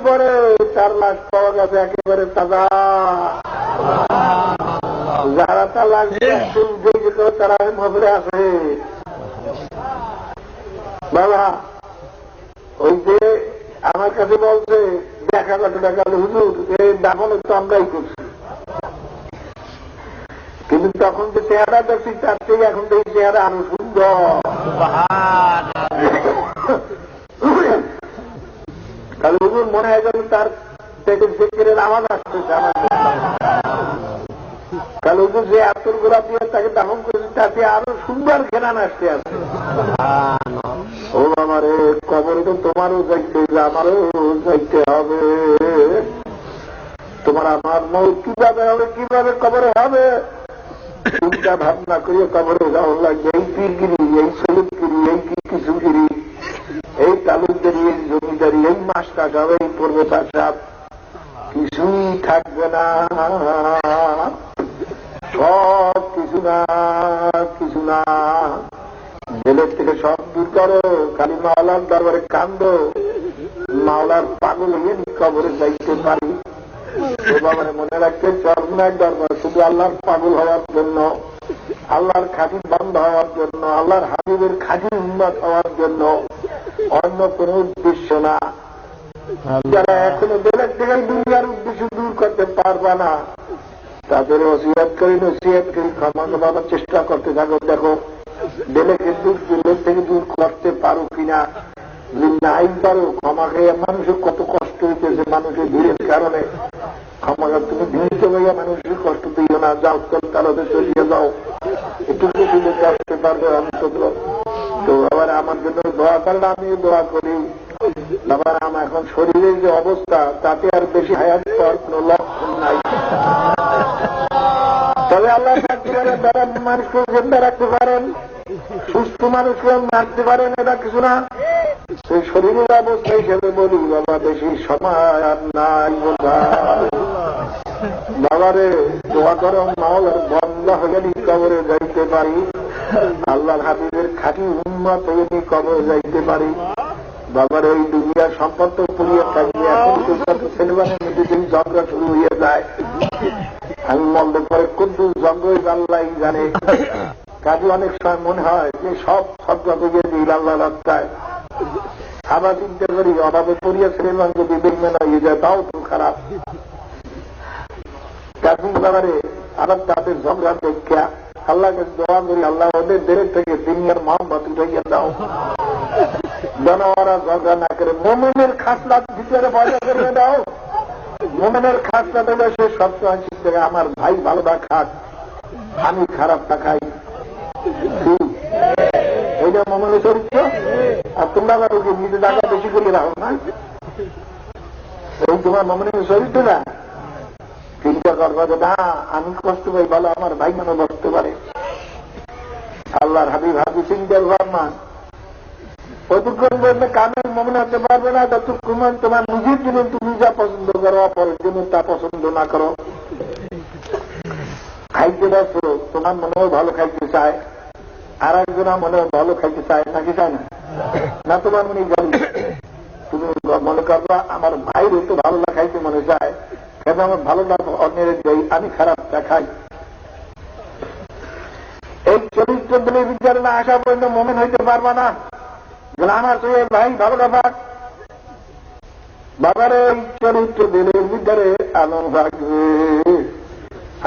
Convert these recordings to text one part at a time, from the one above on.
পরে তার লাশ পাওয়া গেছে একেবারে তাজা। যারা তার লাশ যেত তারা মহলে আসে। বাবা ওই যে আমার কাছে বলছে 1,000 টাকা হুজুর এই দাফনে তো আমরাই করছি, কিন্তু তখন যে চেহারা দেখছি তার থেকে এখন তো এই চেহারা আরো সুন্দর। তাহলে হুজুর মনে হয় যেন তার পেটের আওয়াজ আসতেছে আমার। তাহলে হুজুর যে আতর গোড়া দিয়ে তাকে দাফন করেছে তাতে আরো সুন্দর ঘেরান আসতে আছে। ও আমার কবরে তো তোমারও যাইতে আমারও যাইতে হবে। তোমার আমার মৌত কিভাবে হবে, কিভাবে কবরে হবে চিন্তা ভাবনা করিয়ে কবরে যাওয়া লাগবে। এই পীরগিরি, এই সৈয়দগিরি, এই কিছুগিরি, এই তালুকদারি, এই জমিদারি, এই মাস্টার সাহেব, এই পর্বতার সাহেব কিছুই থাকবে না। সব কিছু না, কিছু না। জেলের থেকে সব দূর করো, খালি মাওলার দরবারে কান্দ। মাওলার পাগল হয়ে কবরে যাইতে পারি। বাবারে মনে রাখতে চরমার দরবার শুধু আল্লাহর পাগল হওয়ার জন্য, আল্লাহর খাঁটি বন্ধ হওয়ার জন্য, আল্লাহর হাবিবের খাঁটি উন্নত হওয়ার জন্য, অন্য কোন উদ্দেশ্য না। যারা এখনো বেলের থেকে দুনিয়ার উদ্দেশ্য দূর করতে পারবা না তাদের ওসিয়ত করি, নসিহত করি, ক্ষমা করার চেষ্টা করতে থাকো। দেখো বেলেকে দূর বেলের থেকে দূর করতে পারো কিনা। যদি নাই পারো ক্ষমা খেয়ে মানুষের কত কষ্ট হইতেছে মানুষের ভিড়ের কারণে। ক্ষমা তুমি ভিড় হইয়া মানুষের কষ্ট দিও না। যাও তাহলে চলিয়ে যাও, একটু সুযোগ আসতে পারবে অন্তত। তো আবার আমার জন্য দোয়া করলে আমিও দোয়া করি। আবার আমার এখন শরীরের যে অবস্থা তাতে আর বেশি হায়াত পাওয়ার কোন লক্ষণ নাই। তবে আল্লাহ মানুষকে জিন্দা রাখতে পারেন, সুস্থ মানুষকে মারতে পারেন, এটা কিছু না। সেই শরীরের অবস্থা হিসেবে বলি বাবা বেশি সময় আর নাই বোঝা। বাবারে দোয়া করো মাওলার বন্ধ হয়ে কবরে যাইতে পারি, আল্লাহর হাবিবের খাঁটি উম্মত হয়ে কবরে যাইতে পারি। বাবার ওই দুনিয়ার সম্পদ তো পুড়িয়ে থাকবে। এখন ছেলেবানের মধ্যে যদি ঝগড়া শুরু হয়ে যায়, আমি মন্দ পরে কুদ্দুস জঙ্গল আল্লাহ জানে। কাজে অনেক সময় মনে হয় যে সব ঝগড়া করিয়ে দিই আল্লাহ রাস্তায়। আবার চিন্তা করি অভাবে পড়িয়া ছেলেবান যদি বেইমান হয়ে যায় তাও তো খারাপ। এখন ব্যাপারে আবার তাদের ঝগড়া দেখা আল্লাহকে দোয়া করি, আল্লাহ ওদের দেরের থেকে দুনিয়ার মোহাম্মত উঠাইয়া দাও, যেন ওরা ঝগড়া না করে। মোমেনের খাসলাত ভিতরে বজায় করে দাও। মোমেনের খাসলাত হলে সে সবসময় চিন্তা করে আমার ভাই ভালোটা খাক, আমি খারাপটা খাই। এইটা মোমেনের চরিত্র। আর তোমরা আবার ওকে নিজের জায়গা বেশি করে রাখো না, এই তোমার মোমেনের চরিত্র না। চিন্তা করবা যে না আমি কষ্ট পাই ভালো আমার ভাই মনে বসতে পারে। আল্লাহর হাবিব হাবি চিন্তার ভাবনা কতক্ষণ বলবে কামের মনে হতে পারবে না ততক্ষণ তোমার নিজের জন্য তুমি যা পছন্দ করো অপরের জন্য তা পছন্দ না করো। খাইতে বসো, তোমার মনেও ভালো খাইতে চায়, আর একজনের মনেও ভালো খাইতে চায় নাকি চায় না? না তোমার মনে জানি তুমি মনে করবা আমার ভাইরও তো ভালো না খাইতে মনে চায়, কেন আমার ভালো না অন্যের যাই আমি খারাপটা খাই। এই চরিত্রগুলির বিচারে না আসা পর্যন্ত মোমেন হইতে পারবা না। আমার তো ভাই ভালোটা পাক। বাবার এই চরিত্র দিলের ভিতরে আনন্দ থাকবে।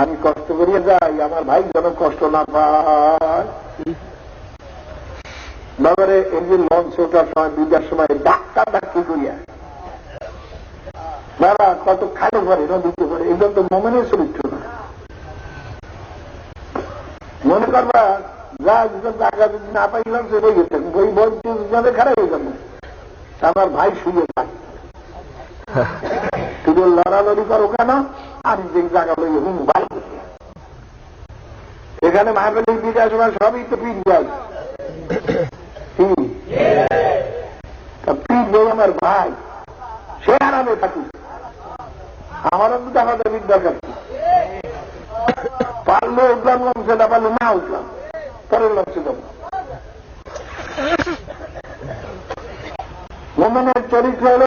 আমি কষ্ট করিয়ে যাই আমার ভাই যেন কষ্ট না পায়। বাবারে এই যে লঞ্চ ওঠার সময় দুইটার সময় ডাক্তার ডাক্তি করিয়া বাবা কত খালি করে নদীতে করে, এগুলো তো মোমেনের চরিত্র না। মনে করবা যা জায়গা যদি না পাইলাম সে বই গেছে বই বই খারাপ হয়ে যাবে। আমার ভাই শুয়ে থাক, তুমি লড়ালড়ি করো কেন? আমি যে জায়গা লই হুম ভাই এখানে মাহফিলের বিদায় সময় সবই তো পিঠ যায়। পিঠ বই আমার ভাই, সে আরামে থাকি। আমারও কিন্তু আমাদের বিদ্যা কাছে পারলে উঠলাম লঞ্চে, না পারলে না উঠলাম, পরের লঞ্চে যাব। মোমেনের চরিত্র হল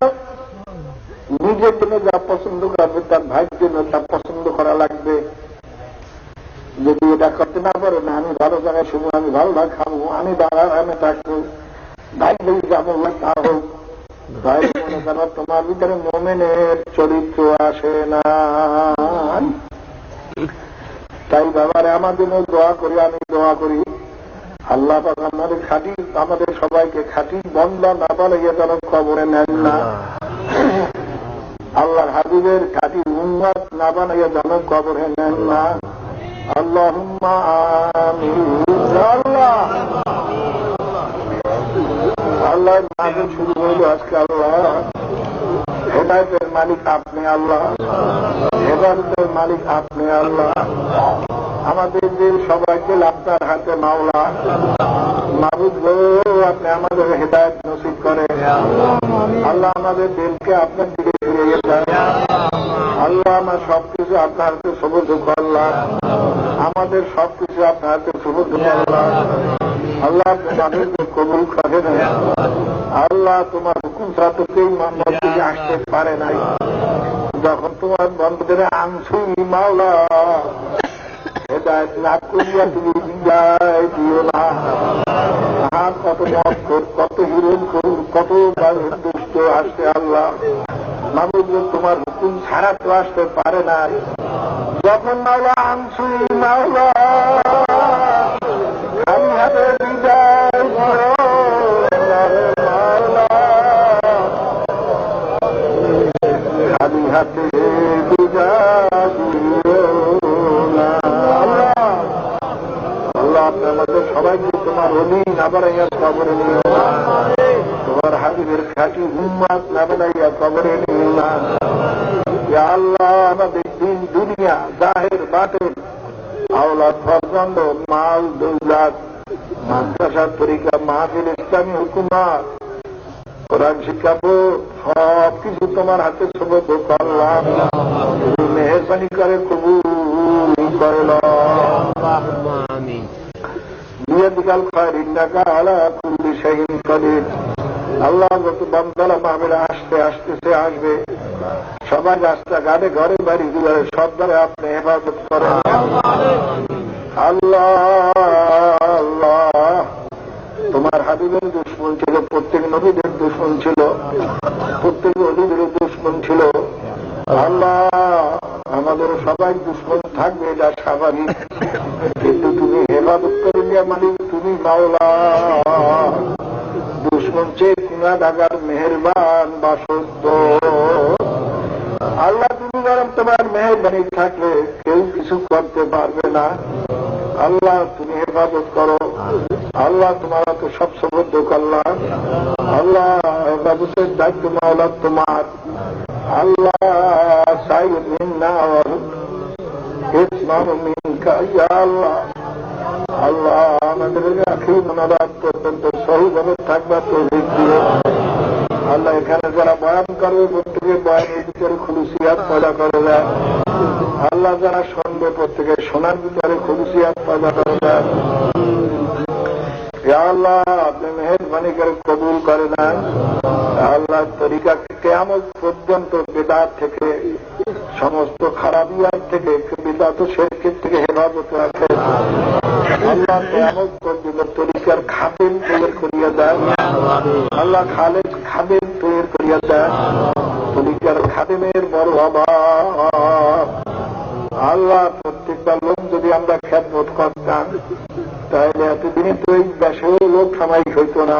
নিজের জন্য যা পছন্দ করবে তার ভাইয়ের জন্য তা পছন্দ করা লাগবে। যদি এটা করতে না পারে না, আমি ভালো জায়গায় শুধু আমি ভালোটা খাবো, আমি আরামে থাকবো, ভাই যদি যাবো তা হোক। ভাই মনে করো তোমার ভিতরে মোমেনের চরিত্র আসে না। তাই বাবারে আমার জন্য দোয়া করি, আমি দোয়া করি আল্লাহ পাক আমাদের খাঁটি, আমাদের সবাইকে খাঁটি বন্দা না বানাইয়া যেন কবরে নেন না। আল্লাহর হাবিবের খাঁটি উম্মত না বানাইয়া যেন কবরে নেন না। আল্লাহুম্মা আমিন। আল্লাহর নামে শুরু হইল আজকে। আল্লাহ হেদায়েতের মালিক আপনি, আল্লাহ হেদায়েতের মালিক আপনি, আল্লাহ আমাদের দিল সবাইকে আপনার হাতে মাওলা। মাবুদ গো, আপনি আমাদের হেদায়েত নসিব করেন। আল্লাহ আমাদের দিলকে আপনার দিকে ফিরিয়ে দেন। আল্লাহ আমার সবকিছু আপনার হাতে সুবর্দ করলাম, আমাদের সবকিছু আপনার হাতে সুবর্দ করলাম। আল্লাহ আমাদেরকে কবুল করেন। আল্লাহ তোমার হুকুম ছাড়া তো কেউ মসজিদে আসতে পারে নাই। যখন তোমার বন্ধুদের আনছুই মাওলা, হেদায়েত না করিয়া তুমি বিদায় দিও না। কত মক্কর, কত হিরণ করুন, কত দুষ্ট আসছে আল্লাহ। মানুষ তোমার হুকুম ছাড়া তো আসতে পারে নাই। যখন মাওলা আনছুই মাওলা, খালি হাতে বিদায় দিও মাওলা, খালি হাতে বিদায় দিও না। আল্লাহ আপনি আমাদের সবাইকে তোমার অলি না বানাইয়া কবরে নিও না, তোমার হাবিবের খাঁটি উম্মত না বানাইয়া কবরে নিও না। ইয়া আল্লাহ আমাদের দিন দুনিয়া জাহের বাতিন, আওলাদ ফরজন্দ, মাল দৌলত, মাদ্রাসা তরিকা, মাহফিল, ইসলামী হুকুমত, কোরআন শিক্ষা বোর্ড সব কিছু তোমার হাতে সুবর্দ করলাম। তুমি মেহেরবানি করে কবুল করল। বিয়াদিকাল খায়র, ইন্নাকা আলা কুল্লি শাইইন কাদির। আল্লাহ যত বান্দারা মাহফিলে আসতেছে আসবে, সবাই রাস্তাঘাটে ঘরে বাড়ি দুয়ারে সব দ্বারে আপনি হেফাজত করেন। আল্লাহ আল্লাহ তোমার হাবিবের দুশ্মন ছিল, প্রত্যেক নবীদের দুশ্মন ছিল, প্রত্যেক নবীদের দুশ্মন ছিল। আল্লাহ আমাদের সবাই দুশ্মন থাকবে, এটা স্বাভাবিক, কিন্তু তুমি হেফাজত করে নিয়ে মালিক তুমি মাওলা। দুশ্মন চেয়ে কুনা ডাকার মেহেরবান বাসত্ব। আল্লাহ তুমি বরং তোমার মেহেরবানি থাকলে কেউ কিছু করতে পারবে না। আল্লাহ তুমি হেফাজত করো। আল্লাহ তোমার তো সব সুবর্দ করলাম। আল্লাহ হেফাজতের দায়িত্ব মাওলা তোমার। আল্লাহ সাইয়্যিদ মিন্না ওয়া ইসমাউ মিনকা ইয়া আল্লাহ। আল্লাহ আমাদের আখির মোনাজাত পর্যন্ত সহিভাবে থাকবার তৌফিক দিও। আল্লাহ এখানে যারা বয়ান করবে প্রত্যেকে বয়ানের ভিতরে খুলুসিয়াত পয়দা করে দেন। আল্লাহ যারা শুনবে প্রত্যেকে শোনার ভিতরে খুলুসিয়াত পয়দা করে দেন। আল্লাহ আপনি মেহেরবানি করে কবুল করে নেন। আল্লাহ তরিকা কিয়ামত পর্যন্ত বিদআত থেকে, সমস্ত খারাপিয়াত থেকে, বিদআত ও শিরকের থেকে হেফাজত রাখেন। আল্লাহ কিয়ামত পর্যন্ত তরিকার খাদেম তৈরি করিয়া দেন। আল্লাহ খালেদ খাদেম তৈরি করিয়া দেন। তরিকার খাদেমের বড় অভাব। আল্লাহ প্রত্যেকটা লোক যদি আমরা খেদমত করতাম তাহলে এতদিনে তো এই দেশেও লোক সামায়িক হইত না।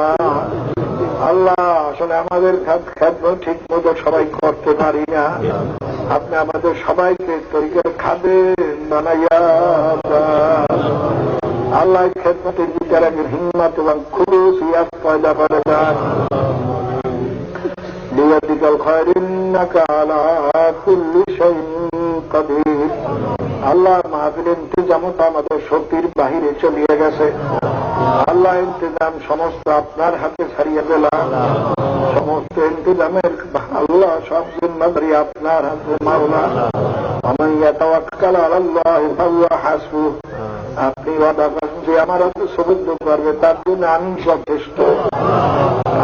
আল্লাহ আসলে আমাদের খেদমত ঠিক মতো সবাই করতে পারি না। আপনি আমাদের সবাইকে তরিকার খাদেম বানাইয়া আল্লাহ খেদমতের বিচারে হিম্মত এবং খুলুসিয়াত পয়দা করে দেন। বিয়াদিকাল খায়র, ইন্নাকা আলা কুল্লি শাইইন কাদির। আল্লাহ মাহফিলের ইন্তজামত আমাদের শক্তির বাহিরে চলিয়ে গেছে। আল্লাহ ইন্তজাম সমস্ত আপনার হাতে ছাড়িয়ে দিলাম। সমস্ত ইন্তজামের আল্লাহ সব জিম্মাদারি আপনার হাতে মাওলা। ওমান ইয়াতাওয়াক্কাল আলাল্লাহি ফাহুয়া হাসবুহ। আপনি ওয়াদা করেন যে আমার হাতে সুবর্দ করবে তার জন্য আমি যথেষ্ট।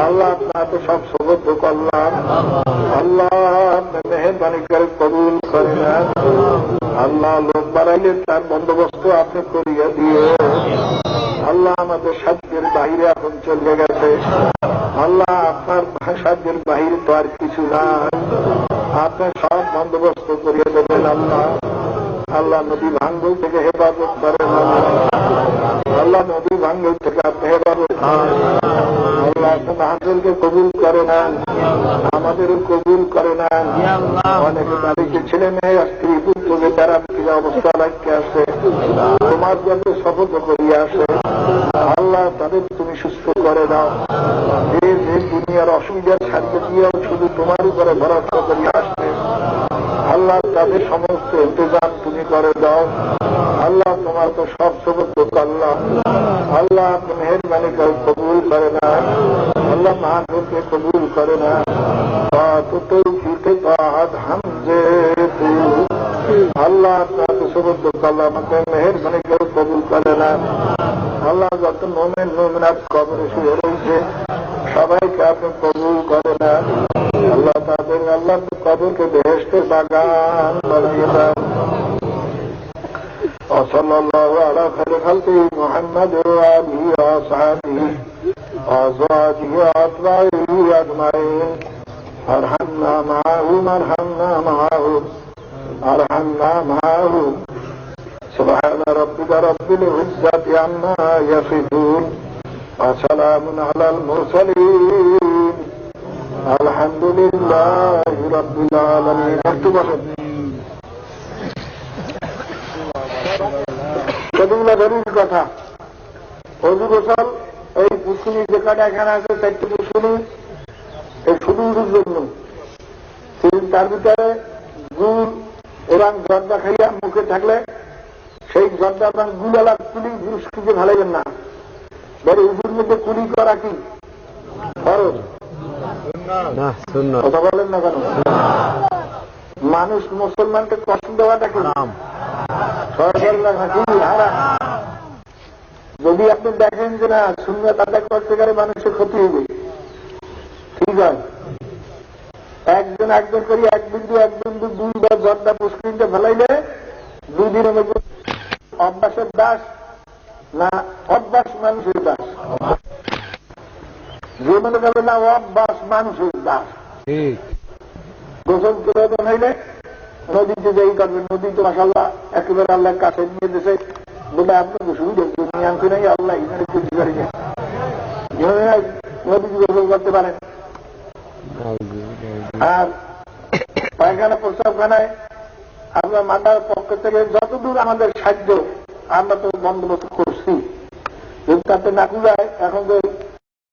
আল্লাহ আপনার হাতে সব সুবর্দ করলাম। আল্লাহ মেহেরবানি করে কবুল করে নেন। আল্লাহ লোক বাড়াইলে তার বন্দোবস্ত আপনি করিয়া দিও। আল্লাহ আমাদের সাধ্যের বাহিরে এখন চলে গেছে। আল্লাহ আপনার সাধ্যের বাহিরে তো আর কিছু না, আপনি সব বন্দোবস্ত করিয়ে দেবেন। আল্লাহ আল্লাহ নদী ভাঙ্গল থেকে হেফাজত করেন। আল্লাহ নদী ভাঙ্গল থেকে আপনি হেফাজত করেন। আল্লাহ আপনার হাসিলকে কবুল করে নেন, আমাদেরও কবুল করে নেন। অনেকে তাদেরকে ছেলে মেয়ে স্ত্রী পুত্রকে তারা অবস্থা রাখতে আসে, তোমার যাতে শপথ করিয়া আসে। আল্লাহ তাদের তুমি সুস্থ করে দাও। যে যে দুনিয়ার অসুবিধার সারিয়ে দিয়েও শুধু তোমার উপরে ভরসা করিয়া আসবে, আল্লাহ তাদের সমস্ত ইন্তজাম তুমি করে দাও। আল্লাহ তোমার তো সব সবক আল্লাহ। আল্লাহ আপনি মেহেরবানি করে কবুল করে না। আল্লাহ মাহবুবকে কবুল করে না। আল্লাহ আপনার তো সবক আল্লাহ আমাকে মেহেরবানি করে কবুল করে না। আল্লাহ যত মোমেন মোমেনাত কবরে শুয়ে রয়েছে সবাইকে আপনি কবুল করে না। আল্লাহ তাদের আল্লাহ কবরকে বেহেশতের বাগান বানিয়ে দেন। وصلى الله على خير خلقه محمد وآله وأصحابه وأزواجه وأتباعه أجمعين. ارحمنا معهم ارحمنا معهم ارحمنا معهم. سبحان ربك رب العزة عما يصفون وسلام على المرسلين الحمد لله رب العالمين. কতগুলো জরুরি কথা। অজু গোসল এই পুষ্কুনি যে কটা এখানে আছে 4টি পুষ্কুনি এই শুধুর জন্য। তার ভিতরে গুড় এবং জর্দা খাইয়া মুখে থাকলে সেই জর্দা এবং গুড়ালা কুলি পুরুষকে ভালাইবেন না। বড় উজুর মধ্যে কুলি করা কি খরচ? কথা বলেন না কেন? মানুষ মুসলমানকে কষ্ট দেওয়াটা কি যদি আপনি দেখেন যে না সুন্নাত আদায় করতে গেলে মানুষের ক্ষতি হবে, ঠিক আছে, একজন একজন করি এক বিন্দু 2বার জর্দা পুষ্করিণটা ফেলাইলে 2 দিনের মধ্যে অভ্যাসের দাস না অভ্যাস মানুষের দাস? যে মনে করবে না অভ্যাস মানুষের দাস। গোসল প্রয়োজন হইলে নদীতে যাই করবেন। নদী তো মাশাআল্লাহ একেবারে আল্লাহর কাছে নিয়ে দিয়েছে বলে আপনাকে সুবিধা নিয়ে আনতে নাই। আল্লাহ এখানে খুশি করে নদীতে গোসল করতে পারেন। আর পায়খানা প্রস্রাবখানায় আমরা মাতার পক্ষ থেকে যতদূর আমাদের সাহায্য আমরা তো বন্দোবস্ত করছি। যদি তাতে না কুলায় এখন যে